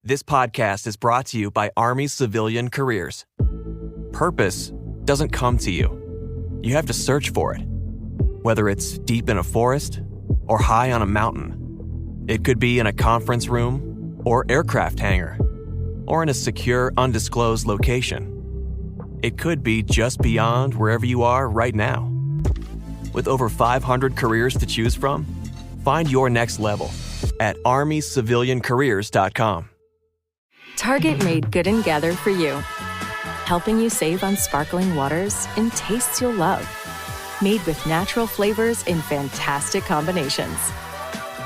This podcast is brought to you by Army Civilian Careers. Purpose doesn't come to you. You have to search for it. Whether it's deep in a forest or high on a mountain, it could be in a conference room or aircraft hangar, or in a secure, undisclosed location. It could be just beyond wherever you are right now. With over 500 careers to choose from, find your next level at armyciviliancareers.com. Target made Good and Gather for you, helping you save on sparkling waters and tastes you'll love. Made with natural flavors in fantastic combinations.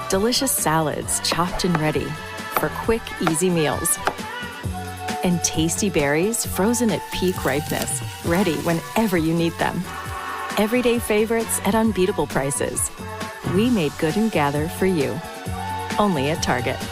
Delicious salads chopped and ready for quick, easy meals. And tasty berries frozen at peak ripeness, ready whenever you need them. Everyday favorites at unbeatable prices. We made Good and Gather for you. Only at Target.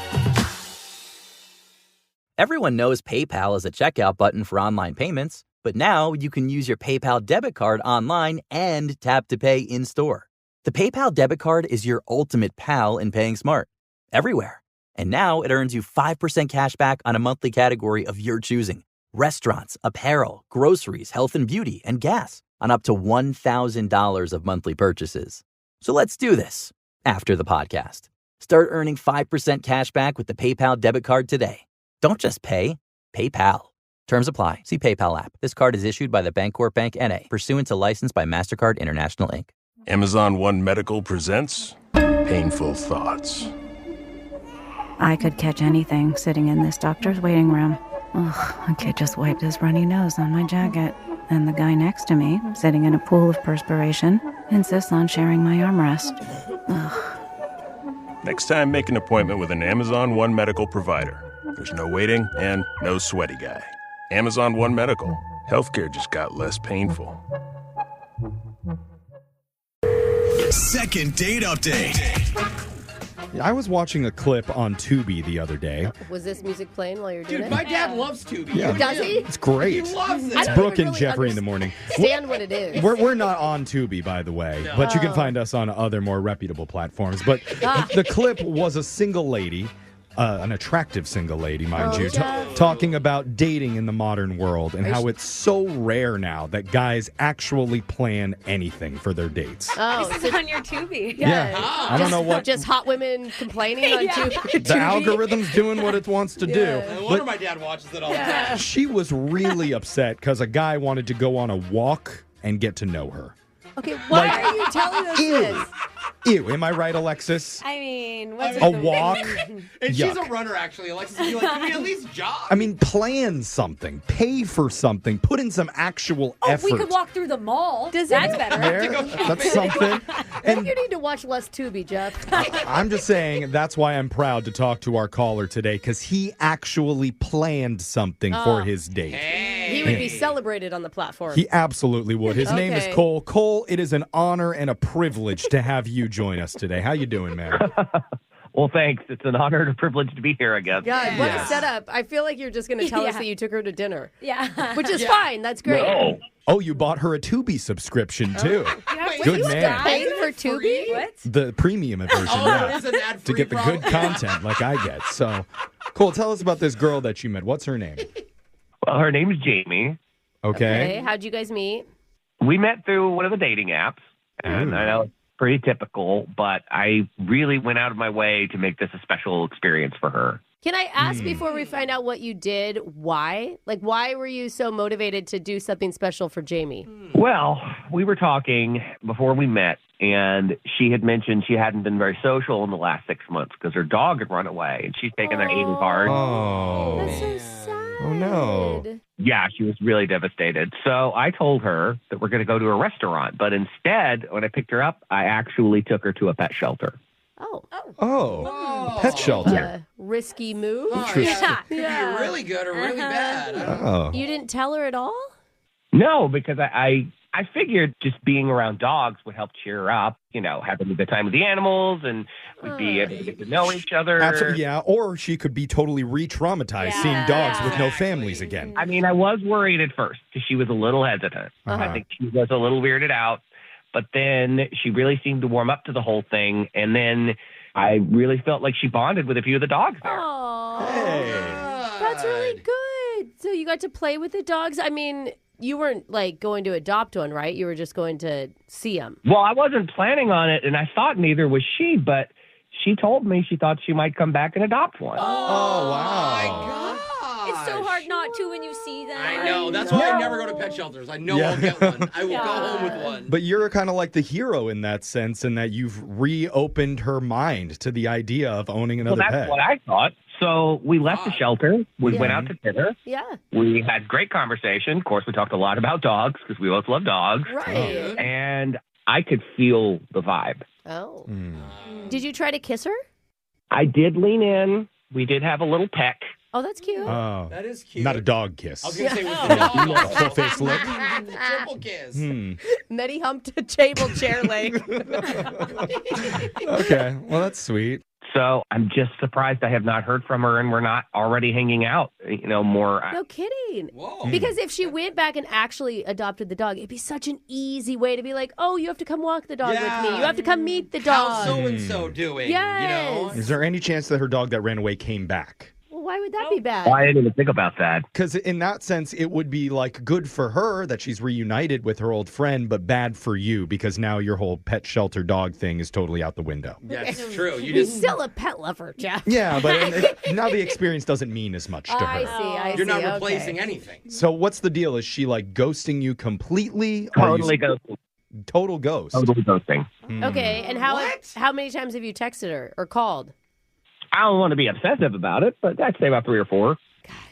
Everyone knows PayPal is a checkout button for online payments, but now you can use your PayPal debit card online and tap to pay in-store. The PayPal debit card is your ultimate pal in paying smart, everywhere. And now it earns you 5% cash back on a monthly category of your choosing. Restaurants, apparel, groceries, health and beauty, and gas on up to $1,000 of monthly purchases. So let's do this after the podcast. Start earning 5% cash back with the PayPal debit card today. Don't just pay, PayPal. Terms apply. See PayPal app. This card is issued by the Bancorp Bank N.A., pursuant to license by MasterCard International, Inc. Amazon One Medical presents Painful Thoughts. I could catch anything sitting in this doctor's waiting room. Ugh, a kid just wiped his runny nose on my jacket. And the guy next to me, sitting in a pool of perspiration, insists on sharing my armrest. Ugh. Next time, make an appointment with an Amazon One Medical provider. There's no waiting and no sweaty guy. Amazon One Medical. Healthcare just got less painful. Second date update. I was watching a clip on Tubi the other day. Was this music playing while you're doing it? My dad loves Tubi. Yeah. Does he? It's great. He loves it. It's Brooke and Jeffrey in the morning. Understand what it is. We're not on Tubi, by the way, but you can find us on other more reputable platforms. But the clip was a single lady, an attractive single lady, mind you, talking about dating in the modern world and how it's so rare now that guys actually plan anything for their dates. Oh, this is on your Tubi. Yeah. I don't know what. Just hot women complaining on Tubi. The algorithm's doing what it wants to do. No wonder my dad watches it all the time. She was really upset because a guy wanted to go on a walk and get to know her. Okay, why are you telling us this? Ew, am I right, Alexis? I mean, what's A walk? And she's a Yuck. runner, actually. Alexis, you're like, can we at least jog? I mean, plan something, pay for something, put in some actual effort. We could walk through the mall. Does That's it- better. There, that's something. Maybe And you need to watch less Tubi, Jeff. I'm just saying that's why I'm proud to talk to our caller today, because he actually planned something for his date. He would be celebrated on the platform. He absolutely would. His name is Okay. Cole. Cole, it is an honor and a privilege to have you join us today. How you doing, man? Well, thanks. It's an honor and a privilege to be here again. God, what a setup. I feel like you're just going to tell us that you took her to dinner. Yeah. Which is fine. That's great. No. Oh, you bought her a Tubi subscription, too. Wait, Good you man. Paid for Tubi? What? The premium version, Oh, yeah. it is an ad-free To get the good content like I get. So, Cole, tell us about this girl that you met. What's her name? Well, her name is Jamie. Okay. How'd you guys meet? We met through one of the dating apps, and I know it's pretty typical, but I really went out of my way to make this a special experience for her. Can I ask before we find out what you did, why? Like, why were you so motivated to do something special for Jamie? Well, we were talking before we met, and she had mentioned she hadn't been very social in the last 6 months because her dog had run away, and she's taken that aim hard. Oh. That's so sad. Oh, no. Yeah, she was really devastated. So I told her that we're going to go to a restaurant. But instead, when I picked her up, I actually took her to a pet shelter. Oh. Oh. A pet shelter. Risky move. Interesting. Could be really good or really bad. I don't know. Oh. You didn't tell her at all? No, because I figured just being around dogs would help cheer her up, you know, having a good time with the animals, and we'd be able to get to know each other. Absolutely, yeah. Or she could be totally re-traumatized seeing dogs with no families again. I mean, I was worried at first because she was a little hesitant. I think she was a little weirded out. But then she really seemed to warm up to the whole thing. And then I really felt like she bonded with a few of the dogs there. Aww. Hey. That's really good. So you got to play with the dogs. I mean, you weren't like going to adopt one, right? You were just going to see them. Well, I wasn't planning on it, and I thought neither was she, but she told me she thought she might come back and adopt one. Oh, wow. My God. It's so hard not to when you see them. I know. That's why I never go to pet shelters. I know I'll get one. I will go home with one. But you're kind of like the hero in that sense, in that you've reopened her mind to the idea of owning another Well, that's pet. what I thought. So we left the shelter. We went out to dinner. Yeah. We had great conversation. Of course, we talked a lot about dogs because we both love dogs. Right. And I could feel the vibe. Oh. Did you try to kiss her? I did lean in. We did have a little peck. Oh, that's cute. Oh, That is cute. not a dog kiss. I was going to say, with the dog. Full face lick. The triple kiss. Then he humped a table chair leg. Okay, well, that's sweet. So I'm just surprised I have not heard from her and we're not already hanging out, more. No kidding. Whoa. Because if she went back and actually adopted the dog, it'd be such an easy way to be like, oh, you have to come walk the dog with me. You have to come meet the How's dog. so-and-so doing? Yes. Is there any chance that her dog that ran away came back? Well, why would that be bad? I didn't even think about that. Because in that sense, it would be like good for her that she's reunited with her old friend, but bad for you because now your whole pet shelter dog thing is totally out the window. That's true. You He's just still a pet lover, Jeff. Yeah, but now the experience doesn't mean as much to I her. see, I see. you're not okay. replacing anything. So what's the deal? Is she like ghosting you completely? Totally ghosting. Total ghost. Totally ghosting. Okay, and how many times have you texted her or called? I don't want to be obsessive about it, but I'd say about 3 or 4.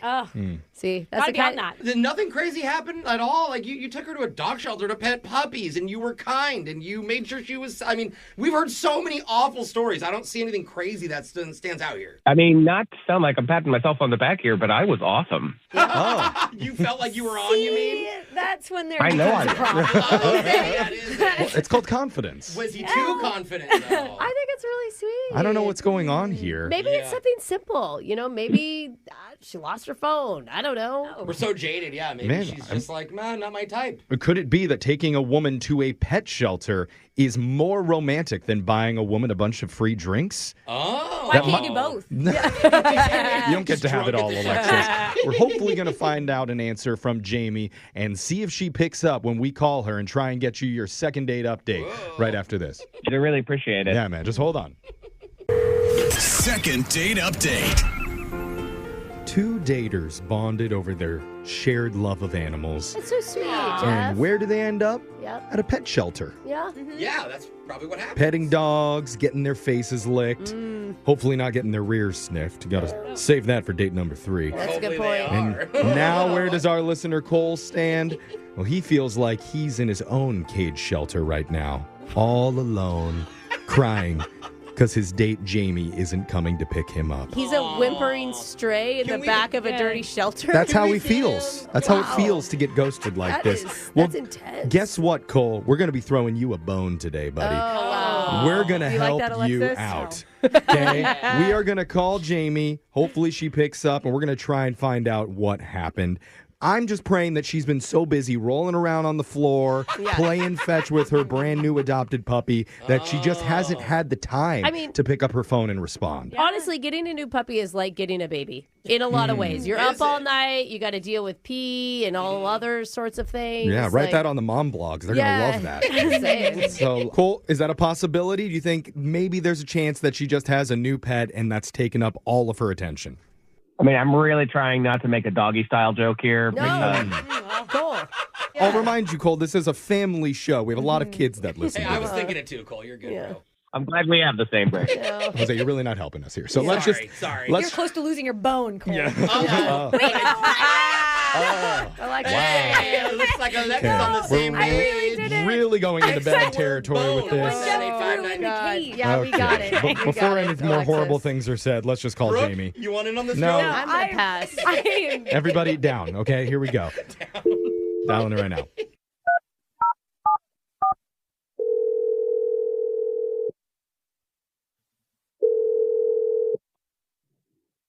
Oh, See, that's gotta the be on kind. that. Did nothing crazy happen at all? Like, you took her to a dog shelter to pet puppies, and you were kind, and you made sure she was... I mean, we've heard so many awful stories. I don't see anything crazy that stands out here. I mean, not to sound like I'm patting myself on the back here, but I was awesome. Oh. You felt like you were on, you mean? That's when there I know becomes I- a problem. Oh, okay, that is it. Well, it's called confidence. Was he too confident, though? I think it's really sweet. I don't know what's going on here. Maybe it's Yeah. something simple. Maybe she lost her phone. I don't know. We're so jaded, yeah. Maybe Man, she's just like, man, not my type. Or could it be that taking a woman to a pet shelter is more romantic than buying a woman a bunch of free drinks? Oh. Why can't you do both? You don't get to have it all, Alexis. We're hopefully going to find out an answer from Jamie and see if she picks up when we call her and try and get you your second date update right after this. I really appreciate it. Yeah, man, just hold on. Second date update. Two daters bonded over their shared love of animals. It's so sweet, Jeff. And where do they end up? Yep. At a pet shelter. Yeah. Yeah, that's probably what happened. Petting dogs, getting their faces licked, hopefully not getting their rears sniffed. You gotta save that for date number 3. That's a good Hopefully they point. are. And now where does our listener Cole stand? Well, he feels like he's in his own cage shelter right now, all alone, crying because his date Jamie isn't coming to pick him up. He's a whimpering stray in Can the we- back of a dirty shelter. That's how we he see feels. him? That's how it Wow. feels to get ghosted like That this. is- Well, that's intense. guess what, Cole? We're going to be throwing you a bone today, buddy. Oh, wow. We're going to You like help that, you Alexis? out. Okay? We are going to call Jamie. Hopefully she picks up, and we're going to try and find out what happened. I'm just praying that she's been so busy rolling around on the floor, playing fetch with her brand new adopted puppy, that she just hasn't had the time to pick up her phone and respond. Honestly, getting a new puppy is like getting a baby in a lot of ways. You're up all night. You got to deal with pee and all other sorts of things. Yeah, write that on the mom blogs. They're going to love that. Just saying. So, Cole, is that a possibility? Do you think maybe there's a chance that she just has a new pet and that's taken up all of her attention? I mean, I'm really trying not to make a doggy style joke here. No. Cool. I'll remind you, Cole, this is a family show. We have a lot of kids that listen Hey, to I was this. thinking it too, Cole. You're good, bro. I'm glad we have the same brain. Jose, you're really not helping us here. So let's Sorry, just... sorry. You're Let's, close to losing your bone, Cole. Oh, I like hey, it looks like Alexa's Okay. on the same We're page. really going into bad territory with this. Yeah, we got it. But We before got any it, more Alexis. horrible things are said, let's just call Brooke, Jamie. you want in on this No. joke? I'm going to pass. Everybody down, okay? Here we go. Dialing it right now.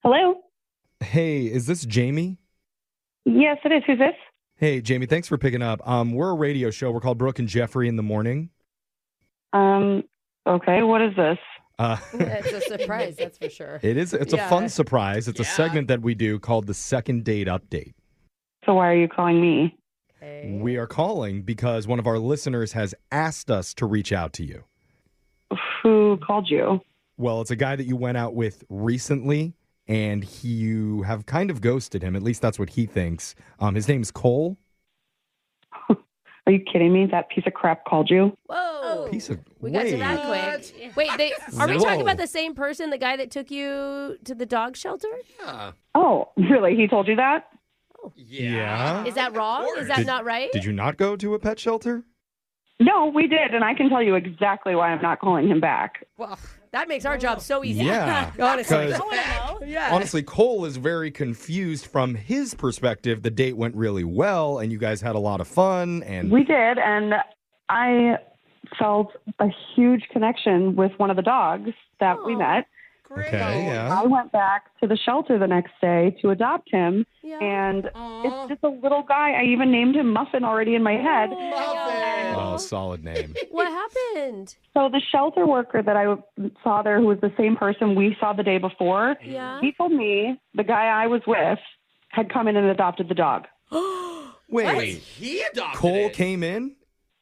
Hello? Hey, is this Jamie? Yes, it is. Who's this? Hey, Jamie, thanks for picking up. We're a radio show. We're called Brooke and Jeffrey in the Morning. Okay, what is this? It's a surprise, that's for sure. It is. It's a fun surprise. It's a segment that we do called the Second Date Update. So why are you calling me? Okay. We are calling because one of our listeners has asked us to reach out to you. Who called you? Well, it's a guy that you went out with recently, and you have kind of ghosted him. At least that's what he thinks. His name's Cole. Are you kidding me? That piece of crap called you? Whoa. Piece of We got to wait. that quick. Wait, are we Whoa. talking about the same person, the guy that took you to the dog shelter? Yeah. Oh, really? He told you that? Yeah. Is that wrong? Is that not right? Did you not go to a pet shelter? No, we did, and I can tell you exactly why I'm not calling him back. Well, that makes our job so easy. Yeah. Honestly. 'Cause I want to know. Yeah. honestly, Cole is very confused from his perspective. The date went really well, and you guys had a lot of fun. And We did, and I felt a huge connection with one of the dogs that we met. Great. Okay, yeah. I went back to the shelter the next day to adopt him, Yeah. and it's just a little guy. I even named him Muffin already in my head. Muffin. oh, solid name. What happened? So the shelter worker that I saw there, who was the same person we saw the day before, Yeah. he told me the guy I was with had come in and adopted the dog. Wait, He adopted Cole it. came in?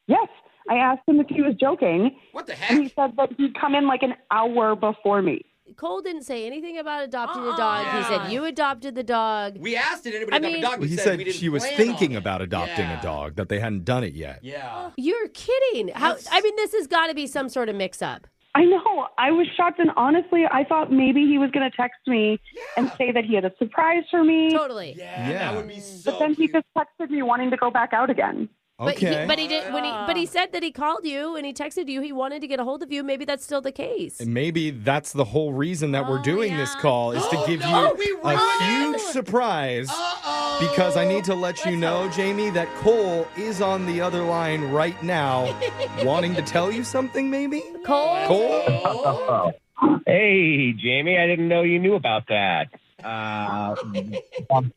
Yes. I asked him if he was joking, What the and he heck? said that he'd come in like an hour before me. Cole didn't say anything about adopting a dog. He said you adopted the dog. We asked, did anybody adopt a dog? We He we said didn't she was plan thinking on it. about adopting Yeah. a dog, that they hadn't done it yet. Yeah. You're kidding. How? I mean, this has got to be some sort of mix-up. I know. I was shocked, and honestly, I thought maybe he was going to text me and say that he had a surprise for me. Totally. Yeah, Yeah. that would be so But then he cute. just texted me wanting to go back out again. But Okay. he did but he said that he called you and he texted you. He wanted to get a hold of you. Maybe that's still the case. And maybe that's the whole reason that we're doing this call is to give no, we you a ruined huge it. surprise. Uh-oh. Because I need to let you know, Jamie, that Cole is on the other line right now, wanting to tell you something, maybe? Cole? Cole? Hey, Jamie, I didn't know you knew about that.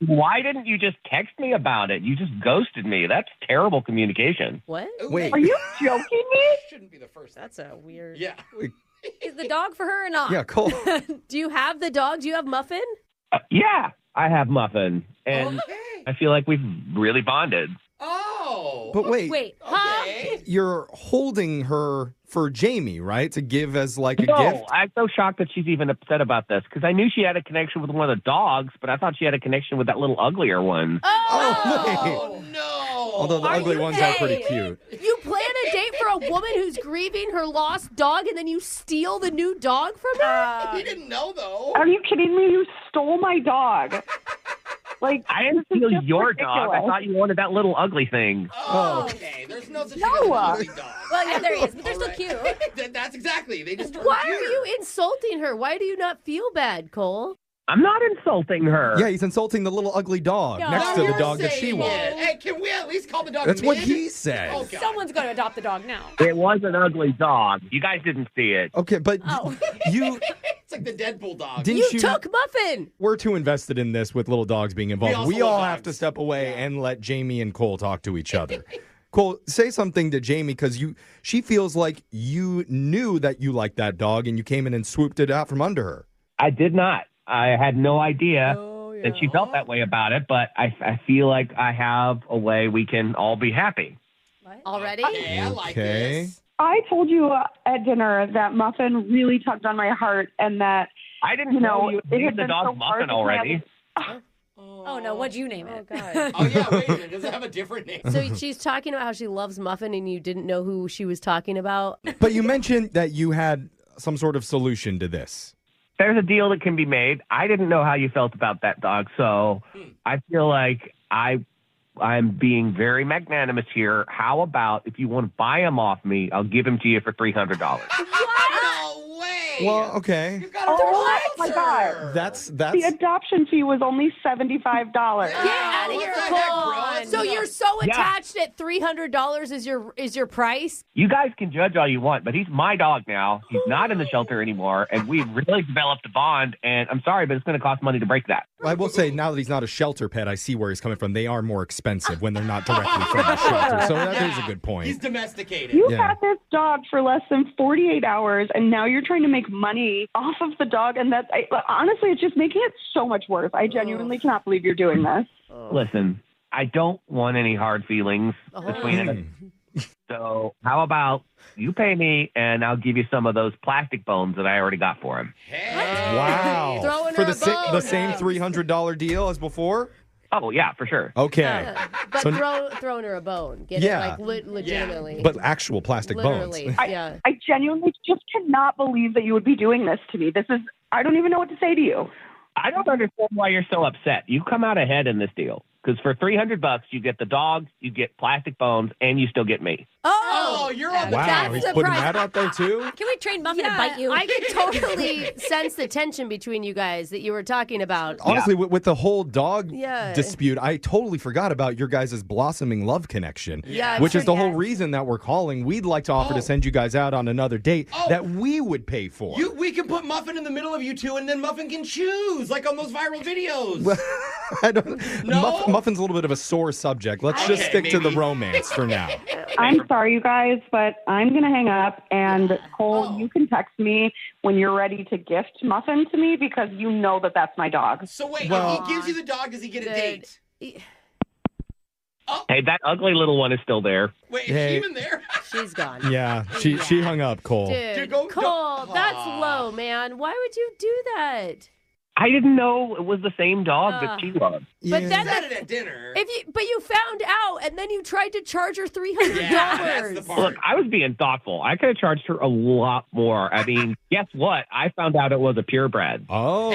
Why didn't you just text me about it? You just ghosted me. That's terrible communication. What? Wait. Are you joking me? Shouldn't be the first. That's a weird. Yeah. Is the dog for her or not? Yeah, Cole. Do you have the dog? Do you have Muffin? Yeah, I have Muffin, and Okay. I feel like we've really bonded. Oh. But wait, Wait, Okay. you're holding her for Jamie, right? To give as like a No, gift? I'm so shocked that she's even upset about this because I knew she had a connection with one of the dogs, but I thought she had a connection with that little uglier one. Oh, wait. Oh, no. Although the Are ugly you ones are pretty gay? cute. You plan a date for a woman who's grieving her lost dog and then you steal the new dog from her? He didn't know, though. Are you kidding me? You stole my dog. Like, I didn't this is steal just your dog. I ridiculous. thought you wanted that little ugly thing. Oh, okay. There's no such thing No. as an ugly dog. Well, yeah, there he is, but they're still All cute. right. That's exactly. They just Why are you insulting her? Why do you not feel bad, Cole? I'm not insulting her. Yeah, he's insulting the little ugly dog No, next to the You're dog that she saying wants. it. Hey, can we at least call the dog That's what Mid? he said. Oh, God. Someone's going to adopt the dog now. It was an ugly dog. You guys didn't see it. Okay, but Oh. you It's like the Deadpool dog. didn't You took Muffin. We're too invested in this with little dogs being involved. also We all love have to dogs. step away and let Jamie and Cole talk to each other. Cole, say something to Jamie because she feels like you knew that you liked that dog and you came in and swooped it out from under her. I did not. I had no idea that she felt that way about it, but I feel like I have a way we can all be happy. Already? Okay, I like Okay. this. I told you at dinner that Muffin really tugged on my heart and that, I didn't you know, know you it named had the been dog so Muffin hard to already. Oh, no, what'd you name it? God. Oh, yeah, wait a minute. Does it have a different name? So she's talking about how she loves Muffin and you didn't know who she was talking about. But you mentioned that you had some sort of solution to this. There's a deal that can be made. I didn't know how you felt about that dog, so I feel like I'm being very magnanimous here. How about if you want to buy him off me, I'll give him to you for $300. No way. Well, okay. You got a oh my answer. God. That's The adoption fee was only $75. Get out of what here, the heck, Cole. bro? So you're so Yeah. attached at $300 is your price? You guys can judge all you want, but he's my dog now. He's not in the shelter anymore, and we've really developed a bond, and I'm sorry, but it's going to cost money to break that. I will say, now that he's not a shelter pet, I see where he's coming from. They are more expensive when they're not directly from the shelter. So that is a good point. He's domesticated. You had this dog for less than 48 hours, and now you're trying to make money off of the dog. And honestly, it's just making it so much worse. I genuinely cannot believe you're doing this. Listen, I don't want any hard feelings between us. So how about you pay me and I'll give you some of those plastic bones that I already got for him. Wow. Throwing For her the a bone. the same $300 deal as before? Oh, yeah, for sure. Okay. But So- throwing her a bone. Get Yeah. it like legitimately. But actual plastic Literally. bones. Yeah. I genuinely just cannot believe that you would be doing this to me. I don't even know what to say to you. I don't understand why you're so upset. You come out ahead in this deal. Because for $300, you get the dog, you get plastic bones, and you still get me. Oh, you're on the Wow, he's putting that out there too? Can we train Muffin to bite you? I could totally sense the tension between you guys that you were talking about. Honestly, with the whole dog Yeah. dispute, I totally forgot about your guys' blossoming love connection. Yeah, which sure is the whole did. reason that we're calling. We'd like to offer to send you guys out on another date that we would pay for. We can put Muffin in the middle of you two, and then Muffin can choose, like on those viral videos. I don't. Muffin's a little bit of a sore subject. Let's just Okay, stick to the maybe. romance for now. I'm sorry, you guys, but I'm going to hang up. And Cole, you can text me when you're ready to gift Muffin to me because you know that that's my dog. So wait, Well- if he gives you the dog, does he get a date? Hey, that ugly little one is still there. Wait, is Hey. she even there? She's gone. Yeah, she hung up, Cole. Dude, go- Cole, that's Aw. low, man. Why would you do that? I didn't know it was the same dog that she loved. But You then said it at dinner. but you found out, and then you tried to charge her $300. That's the part. Look, I was being thoughtful. I could have charged her a lot more. I mean, guess what? I found out it was a purebred. Oh,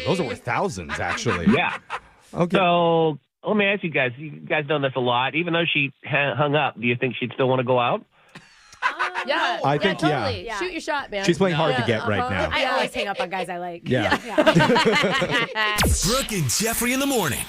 those are worth thousands, actually. Yeah. Okay. So let me ask you guys. You guys done this a lot. Even though she hung up, do you think she'd still want to go out? Yeah, I think, yeah. totally. Shoot your shot, man. She's playing hard to get right now. I always hang up on guys I like. Yeah. Brooke and Jeffrey in the morning.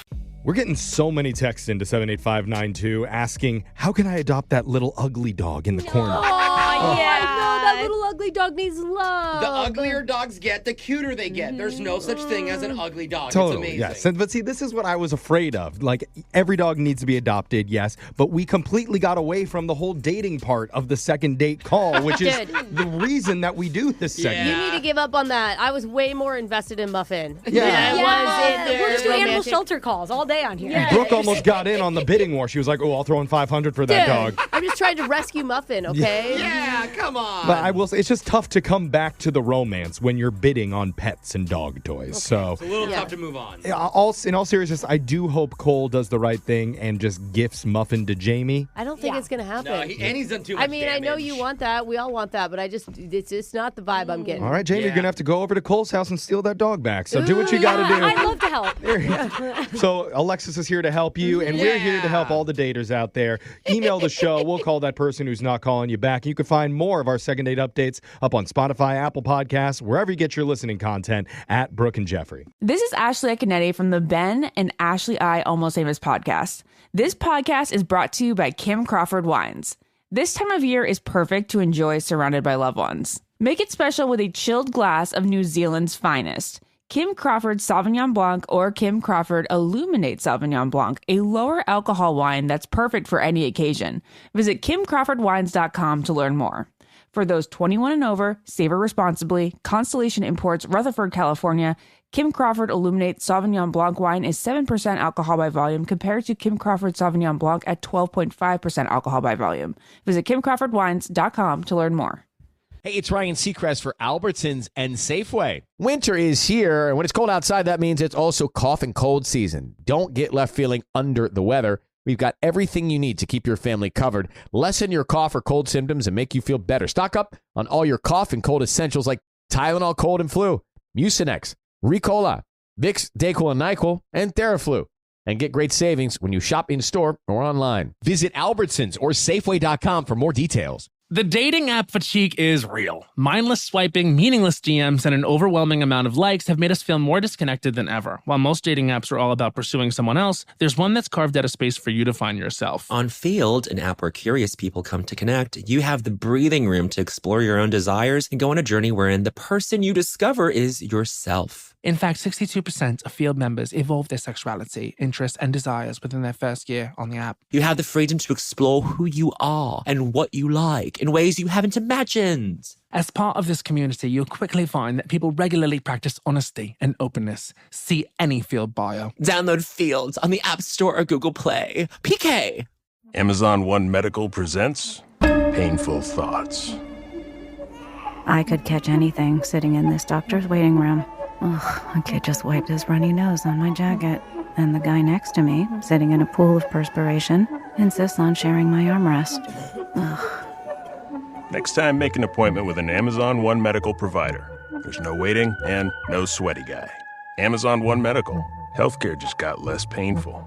We're getting so many texts into 78592 asking, how can I adopt that little ugly dog in the corner? Oh, yeah. No, that little ugly dog needs love. The uglier dogs get, the cuter they get. There's no such thing as an ugly dog. It's Totally, amazing. yes. But see, this is what I was afraid of. Like, every dog needs to be adopted, yes, but we completely got away from the whole dating part of the second date call, which is Dude. the reason that we do this segment. You need to give up on that. I was way more invested in Muffin. Yeah. than I was in their We're just doing animal romantic- shelter calls all day on here. Yeah. Brooke almost got in on the bidding war. She was like, oh, I'll throw in $500 for that Dude, dog. I'm just trying to rescue Muffin, okay? Yeah, come on. But I will say, it's just tough to come back to the romance when you're bidding on pets and dog toys. So, It's a little tough to move on. in all seriousness, I do hope Cole does the right thing and just gifts Muffin to Jamie. I don't think it's going to happen. No, and he's done too much I mean, I know damage. you want that. We all want that, but it's just not the vibe I'm getting. All right, Jamie, you're going to have to go over to Cole's house and steal that dog back. So do what you got to do. I'd love to help. So Alexis is here to help you, and we're here to help all the daters out there. Email the show. We'll call that person who's not calling you back. You can find more of our second date updates up on Spotify, Apple Podcasts, wherever you get your listening content at Brooke and Jeffrey. This is Ashley Akinetti from the Ben and Ashley I Almost Famous podcast. This podcast is brought to you by Kim Crawford Wines. This time of year is perfect to enjoy surrounded by loved ones. Make it special with a chilled glass of New Zealand's finest. Kim Crawford Sauvignon Blanc or Kim Crawford Illuminate Sauvignon Blanc, a lower alcohol wine that's perfect for any occasion. Visit KimCrawfordWines.com to learn more. For those 21 and over, savor responsibly. Constellation Imports, Rutherford, California. Kim Crawford Illuminate Sauvignon Blanc wine is 7% alcohol by volume compared to Kim Crawford Sauvignon Blanc at 12.5% alcohol by volume. Visit KimCrawfordWines.com to learn more. Hey, it's Ryan Seacrest for Albertsons and Safeway. Winter is here, and when it's cold outside, that means it's also cough and cold season. Don't get left feeling under the weather. We've got everything you need to keep your family covered, lessen your cough or cold symptoms, and make you feel better. Stock up on all your cough and cold essentials like Tylenol Cold and Flu, Mucinex, Ricola, Vicks, Dayquil, and NyQuil, and Theraflu. And get great savings when you shop in-store or online. Visit Albertsons or Safeway.com for more details. The dating app fatigue is real. Mindless swiping, meaningless DMs, and an overwhelming amount of likes have made us feel more disconnected than ever. While most dating apps are all about pursuing someone else, there's one that's carved out a space for you to find yourself. On Field, an app where curious people come to connect, you have the breathing room to explore your own desires and go on a journey wherein the person you discover is yourself. In fact, 62% of field members evolve their sexuality, interests, and desires within their first year on the app. You have the freedom to explore who you are and what you like in ways you haven't imagined. As part of this community, you'll quickly find that people regularly practice honesty and openness. See any field bio. Download Fields on the App Store or Google Play. PK! Amazon One Medical presents Painful Thoughts. I could catch anything sitting in this doctor's waiting room. Ugh, a kid just wiped his runny nose on my jacket. And the guy next to me, sitting in a pool of perspiration, insists on sharing my armrest. Ugh. Next time, make an appointment with an Amazon One Medical provider. There's no waiting and no sweaty guy. Amazon One Medical. Healthcare just got less painful.